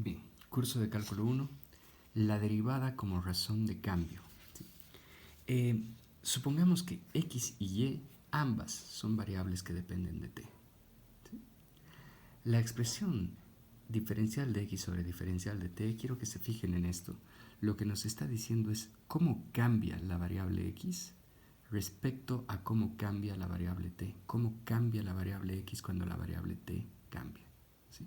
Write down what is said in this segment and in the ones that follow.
Bien, curso de cálculo 1, la derivada como razón de cambio. ¿Sí? Supongamos que x y y ambas son variables que dependen de t. ¿Sí? La expresión diferencial de x sobre diferencial de t, quiero que se fijen en esto. Lo que nos está diciendo es cómo cambia la variable x respecto a cómo cambia la variable t. Cómo cambia la variable x cuando la variable t cambia. ¿Sí?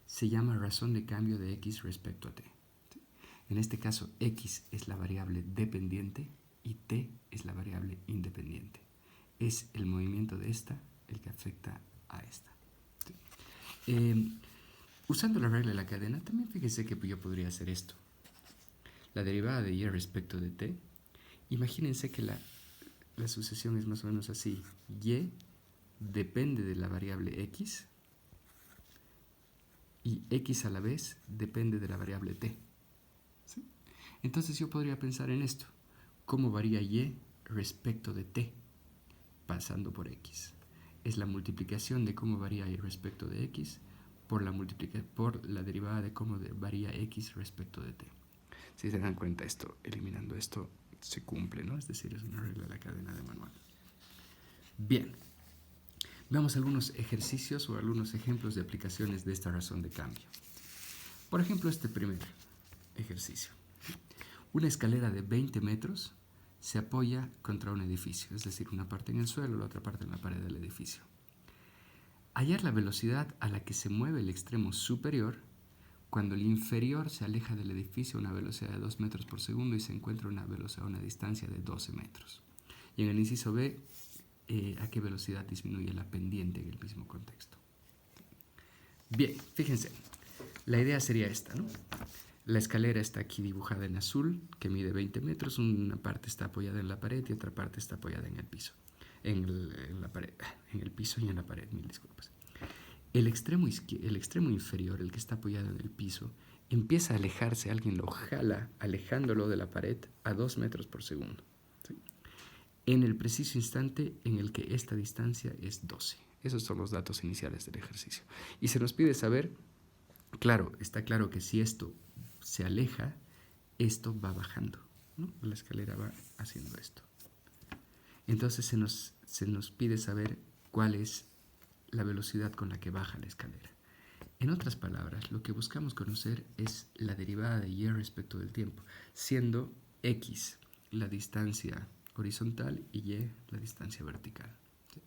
Se llama razón de cambio de x respecto a t. ¿Sí? En este caso, x es la variable dependiente y t es la variable independiente. Es el movimiento de esta el que afecta a esta. ¿Sí? Usando la regla de la cadena, también fíjense que yo podría hacer esto. La derivada de y respecto de t. Imagínense que la sucesión es más o menos así. Y depende de la variable x y x a la vez depende de la variable t. ¿Sí? Entonces yo podría pensar en esto. ¿Cómo varía y respecto de t pasando por x? Es la multiplicación de cómo varía y respecto de x por la derivada de cómo varía x respecto de t. Si se dan cuenta, esto, eliminando esto, se cumple, ¿no? Es decir, es una regla de la cadena de manual. Bien, veamos algunos ejercicios o algunos ejemplos de aplicaciones de esta razón de cambio. Por ejemplo, este primer ejercicio. Una escalera de 20 metros se apoya contra un edificio, es decir, una parte en el suelo, la otra parte en la pared del edificio. Hallar la velocidad a la que se mueve el extremo superior cuando el inferior se aleja del edificio a una velocidad de 2 metros por segundo y se encuentra a una distancia de 12 metros. Y en el inciso B, a qué velocidad disminuye la pendiente en el mismo contexto. Bien, fíjense, la idea sería esta, ¿no? La escalera está aquí dibujada en azul, que mide 20 metros, una parte está apoyada en la pared y otra parte está apoyada en el piso. En el piso y en la pared, mil disculpas. El extremo inferior, el que está apoyado en el piso, empieza a alejarse, alguien lo jala, alejándolo de la pared a 2 metros por segundo. ¿Sí? En el preciso instante en el que esta distancia es 12. Esos son los datos iniciales del ejercicio. Y se nos pide saber, claro, está claro que si esto se aleja, esto va bajando, ¿no? La escalera va haciendo esto. Entonces se nos pide saber cuál es la velocidad con la que baja la escalera. En otras palabras, lo que buscamos conocer es la derivada de y respecto del tiempo, siendo x la distancia horizontal y y la distancia vertical. ¿Sí?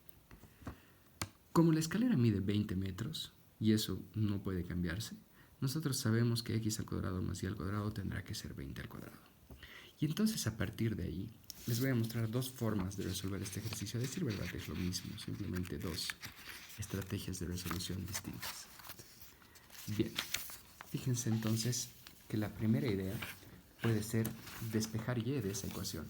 Como la escalera mide 20 metros, y eso no puede cambiarse, nosotros sabemos que x al cuadrado más y al cuadrado tendrá que ser 20 al cuadrado. Y entonces a partir de ahí les voy a mostrar dos formas de resolver este ejercicio. A decir verdad es lo mismo, simplemente dos estrategias de resolución distintas. Bien, fíjense entonces que la primera idea puede ser despejar y de esa ecuación.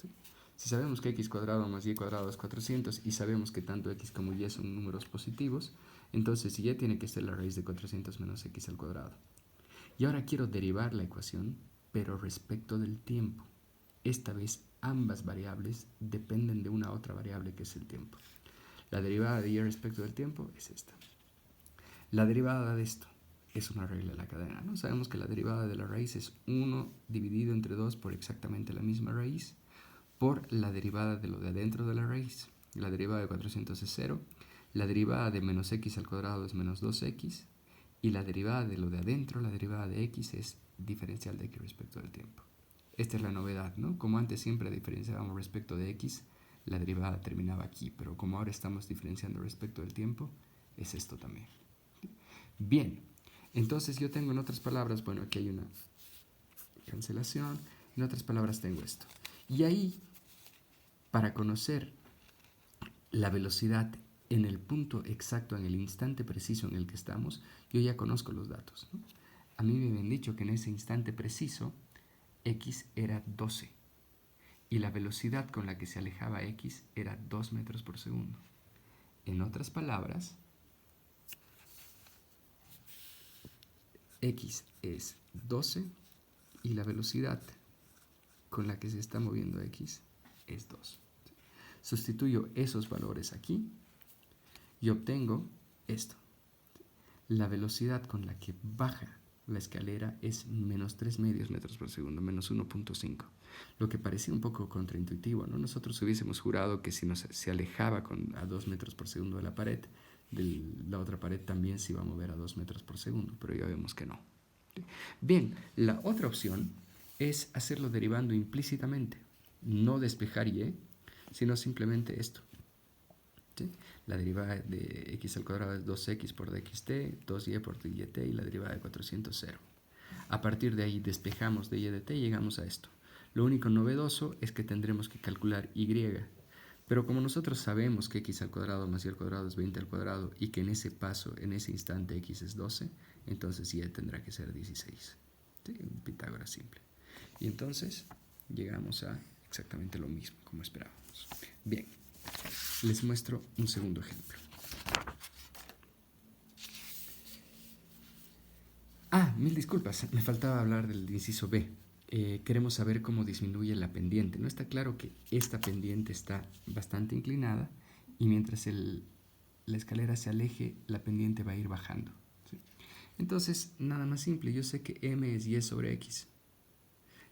¿Sí? Si sabemos que x cuadrado más y cuadrado es 400 y sabemos que tanto x como y son números positivos, entonces y tiene que ser la raíz de 400 menos x al cuadrado. Y ahora quiero derivar la ecuación, pero respecto del tiempo. Esta vez ambas variables dependen de una otra variable que es el tiempo. La derivada de y respecto del tiempo es esta. La derivada de esto es una regla de la cadena, ¿no? Sabemos que la derivada de la raíz es 1 dividido entre 2 por exactamente la misma raíz por la derivada de lo de adentro de la raíz. La derivada de 400 es 0, la derivada de menos x al cuadrado es menos 2x y la derivada de lo de adentro, la derivada de x es diferencial de x respecto del tiempo. Esta es la novedad, ¿no? Como antes siempre diferenciábamos respecto de x, la derivada terminaba aquí, pero como ahora estamos diferenciando respecto del tiempo, es esto también. Bien, entonces yo tengo en otras palabras, bueno, aquí hay una cancelación, en otras palabras tengo esto. Y ahí, para conocer la velocidad en el punto exacto, en el instante preciso en el que estamos, yo ya conozco los datos, ¿no? A mí me habían dicho que en ese instante preciso, x era 12 y la velocidad con la que se alejaba x era 2 metros por segundo. En otras palabras, x es 12 y la velocidad con la que se está moviendo x es 2. Sustituyo esos valores aquí y obtengo esto. La velocidad con la que baja la escalera es menos 3 medios metros por segundo, menos 1.5. Lo que parecía un poco contraintuitivo, ¿no? Nosotros hubiésemos jurado que si se alejaba a 2 metros por segundo de la pared, la otra pared también se iba a mover a 2 metros por segundo, pero ya vemos que no. Bien, la otra opción es hacerlo derivando implícitamente, no despejar y, sino simplemente esto. ¿Sí? La derivada de x al cuadrado es 2x por dxt, 2y por dyt y la derivada de 400, 0. A partir de ahí despejamos de y de t y llegamos a esto. Lo único novedoso es que tendremos que calcular y, pero como nosotros sabemos que x al cuadrado más y al cuadrado es 20 al cuadrado y que en ese paso, en ese instante x es 12, entonces y tendrá que ser 16. ¿Sí? Un Pitágoras simple. Y entonces llegamos a exactamente lo mismo como esperábamos. Bien, les muestro un segundo ejemplo. Mil disculpas, me faltaba hablar del inciso B. Queremos saber cómo disminuye la pendiente. No está claro que esta pendiente está bastante inclinada y mientras la escalera se aleje, la pendiente va a ir bajando. ¿Sí? Entonces, nada más simple, yo sé que m es y sobre x.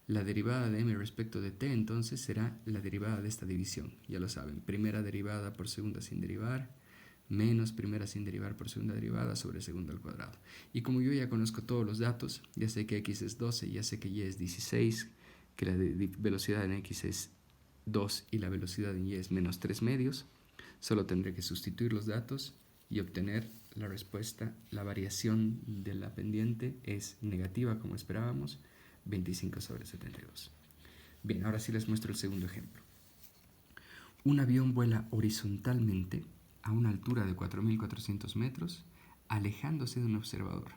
La derivada de m respecto de t entonces será la derivada de esta división. Ya lo saben, primera derivada por segunda sin derivar, menos primera sin derivar por segunda derivada sobre segunda al cuadrado. Y como yo ya conozco todos los datos, ya sé que x es 12, ya sé que y es 16, que la velocidad en x es 2 y la velocidad en y es menos 3 medios, solo tendré que sustituir los datos y obtener la respuesta. La variación de la pendiente es negativa como esperábamos, 25 sobre 72. Bien, ahora sí les muestro el segundo ejemplo. Un avión vuela horizontalmente a una altura de 4.400 metros, alejándose de un observador.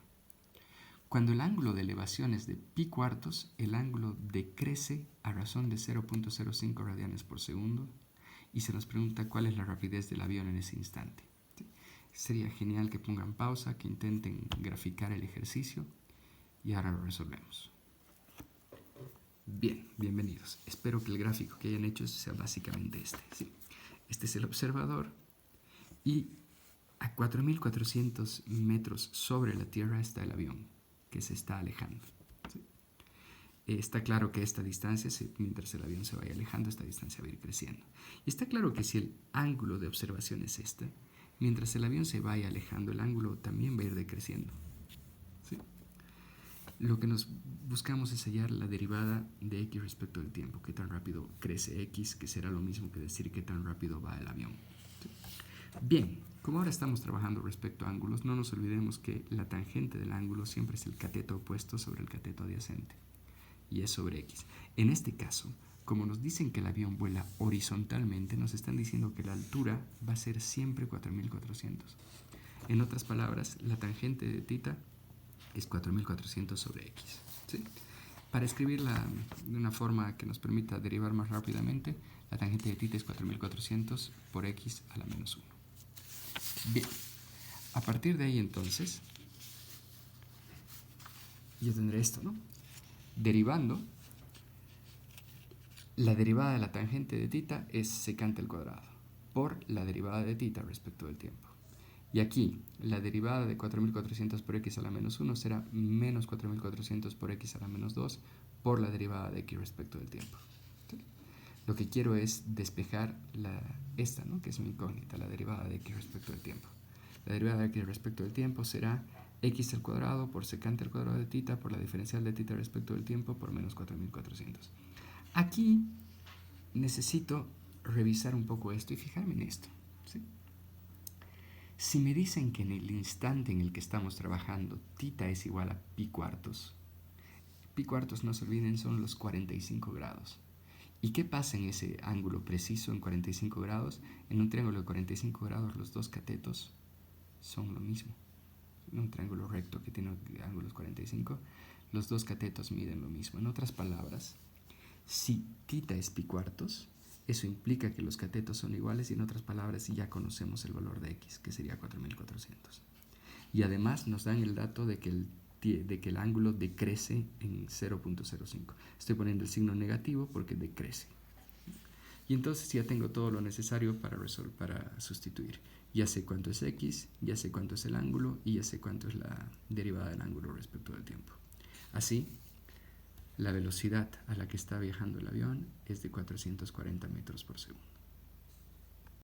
Cuando el ángulo de elevación es de pi cuartos, el ángulo decrece a razón de 0.05 radianes por segundo y se nos pregunta cuál es la rapidez del avión en ese instante. Sería genial que pongan pausa, que intenten graficar el ejercicio y ahora lo resolvemos. Bien, bienvenidos. Espero que el gráfico que hayan hecho sea básicamente este. ¿Sí? Este es el observador y a 4.400 metros sobre la Tierra está el avión que se está alejando. ¿Sí? Está claro que esta distancia, mientras el avión se vaya alejando, esta distancia va a ir creciendo. Y está claro que si el ángulo de observación es este, mientras el avión se vaya alejando, el ángulo también va a ir decreciendo. ¿Sí? Lo que nos buscamos es hallar la derivada de x respecto del tiempo, qué tan rápido crece x, que será lo mismo que decir qué tan rápido va el avión. ¿Sí? Bien, como ahora estamos trabajando respecto a ángulos, no nos olvidemos que la tangente del ángulo siempre es el cateto opuesto sobre el cateto adyacente, y es sobre x. En este caso, como nos dicen que el avión vuela horizontalmente, nos están diciendo que la altura va a ser siempre 4.400. En otras palabras, la tangente de θ es 4.400 sobre x. ¿Sí? Para escribirla de una forma que nos permita derivar más rápidamente, la tangente de θ es 4.400 por x a la menos 1. Bien, a partir de ahí entonces, yo tendré esto, ¿no? Derivando, la derivada de la tangente de θ es secante al cuadrado por la derivada de θ respecto del tiempo. Y aquí, la derivada de 4.400 por x a la menos 1 será menos 4.400 por x a la menos 2 por la derivada de x respecto del tiempo. ¿Sí? Lo que quiero es despejar esta, ¿no? Que es mi incógnita, la derivada de x respecto del tiempo. La derivada de x respecto del tiempo será x al cuadrado por secante al cuadrado de θ por la diferencial de θ respecto del tiempo por menos 4.400. Aquí necesito revisar un poco esto y fijarme en esto. ¿Sí? Si me dicen que en el instante en el que estamos trabajando θ es igual a pi cuartos, no se olviden, son los 45 grados. ¿Y qué pasa en ese ángulo preciso, en 45 grados? En un triángulo de 45 grados los dos catetos son lo mismo. En un triángulo recto que tiene ángulos 45, los dos catetos miden lo mismo. En otras palabras, si θ es pi cuartos, eso implica que los catetos son iguales y en otras palabras ya conocemos el valor de x, que sería 4.400. Y además nos dan el dato de que el ángulo decrece en 0.05. Estoy poniendo el signo negativo porque decrece. Y entonces ya tengo todo lo necesario para sustituir. Ya sé cuánto es x, ya sé cuánto es el ángulo y ya sé cuánto es la derivada del ángulo respecto del tiempo. Así, la velocidad a la que está viajando el avión es de 440 metros por segundo.